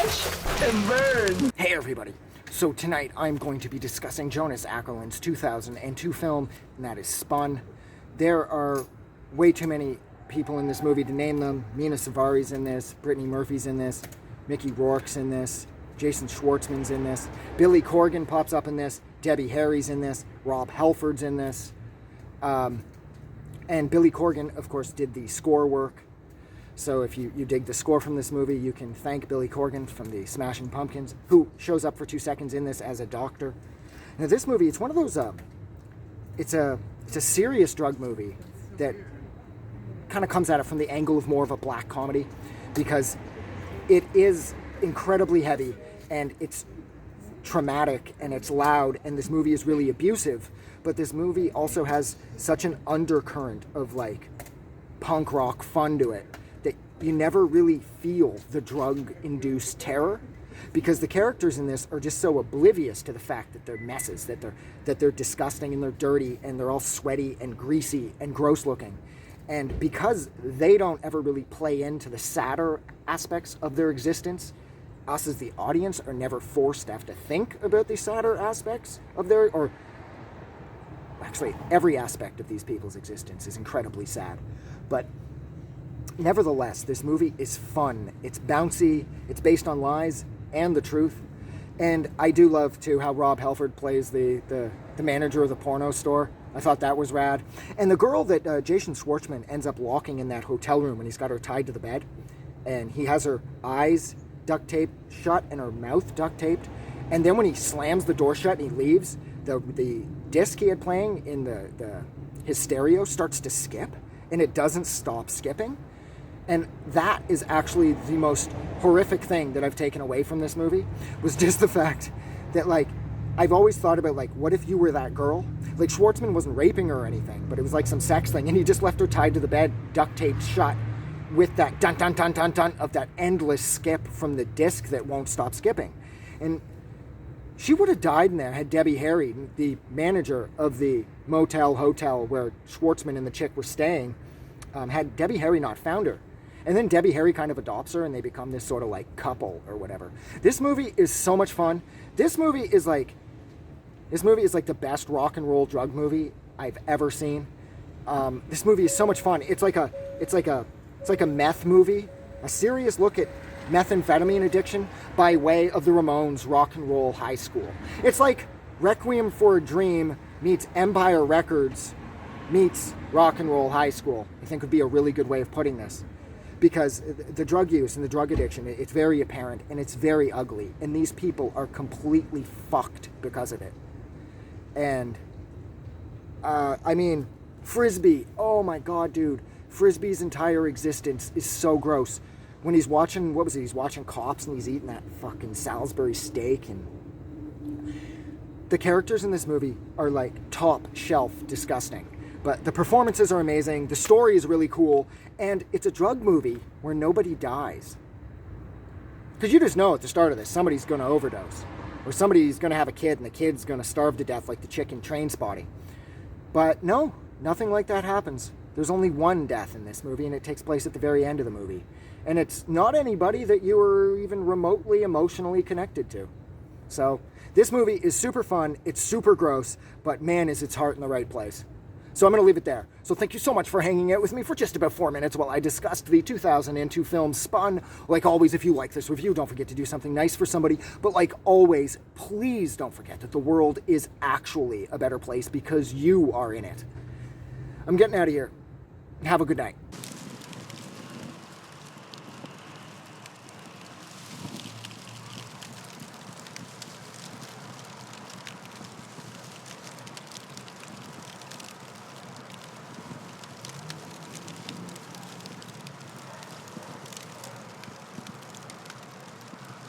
Watch and burn. Hey everybody. So tonight I'm going to be discussing Jonas Ackerland's 2002 film, and that is Spun. There are way too many people in this movie to name them. Mina Savari's in this, Brittany Murphy's in this, Mickey Rourke's in this, Jason Schwartzman's in this, Billy Corgan pops up in this, Debbie Harry's in this, Rob Halford's in this, and Billy Corgan, of course, did the score work. So if you dig the score from this movie, you can thank Billy Corgan from the Smashing Pumpkins, who shows up for 2 seconds in this as a doctor. Now this movie, it's one of those, it's a serious drug movie that kind of comes at it from the angle of more of a black comedy, because it is incredibly heavy and it's traumatic and it's loud, and this movie is really abusive, but this movie also has such an undercurrent of like punk rock fun to it that you never really feel the drug-induced terror, because the characters in this are just so oblivious to the fact that they're messes, that they're disgusting and they're dirty and they're all sweaty and greasy and gross looking. And because they don't ever really play into the sadder aspects of their existence, us as the audience are never forced to have to think about the sadder aspects of their, or actually every aspect of these people's existence is incredibly sad. But nevertheless, this movie is fun. It's bouncy. It's based on lies and the truth. And I do love, too, how Rob Halford plays the manager of the porno store. I thought that was rad. And the girl that Jason Schwartzman ends up locking in that hotel room when he's got her tied to the bed, and he has her eyes duct taped shut and her mouth duct taped. And then when he slams the door shut and he leaves, the disc he had playing in his stereo starts to skip, and it doesn't stop skipping. And that is actually the most horrific thing that I've taken away from this movie, was just the fact that, like, I've always thought about, like, what if you were that girl? Like, Schwartzman wasn't raping her or anything, but it was like some sex thing, and he just left her tied to the bed, duct taped shut, with that dun dun dun dun dun of that endless skip from the disc that won't stop skipping. And she would have died in there had Debbie Harry, the manager of the hotel where Schwartzman and the chick were staying, had Debbie Harry not found her. And then Debbie Harry kind of adopts her, and they become this sort of like couple or whatever. This movie is so much fun. This movie is like the best rock and roll drug movie I've ever seen. This movie is so much fun. It's like a meth movie, a serious look at methamphetamine addiction by way of the Ramones' Rock and Roll High School. It's like Requiem for a Dream meets Empire Records meets Rock and Roll High School, I think would be a really good way of putting this. Because the drug use and the drug addiction, it's very apparent and it's very ugly. And these people are completely fucked because of it. And, I mean, Frisbee, oh my god, dude. Frisbee's entire existence is so gross. When he's watching, he's watching Cops and he's eating that fucking Salisbury steak. And the characters in this movie are like top shelf disgusting. But the performances are amazing, the story is really cool, and it's a drug movie where nobody dies. Because you just know at the start of this, somebody's going to overdose. Or somebody's going to have a kid, and the kid's going to starve to death like the chick in Trainspotting. But no, nothing like that happens. There's only one death in this movie, and it takes place at the very end of the movie. And it's not anybody that you were even remotely emotionally connected to. So, this movie is super fun, it's super gross, but man, is its heart in the right place. So I'm going to leave it there. So thank you so much for hanging out with me for just about 4 minutes while I discussed the 2002 film Spun. Like always, if you like this review, don't forget to do something nice for somebody. But like always, please don't forget that the world is actually a better place because you are in it. I'm getting out of here. Have a good night.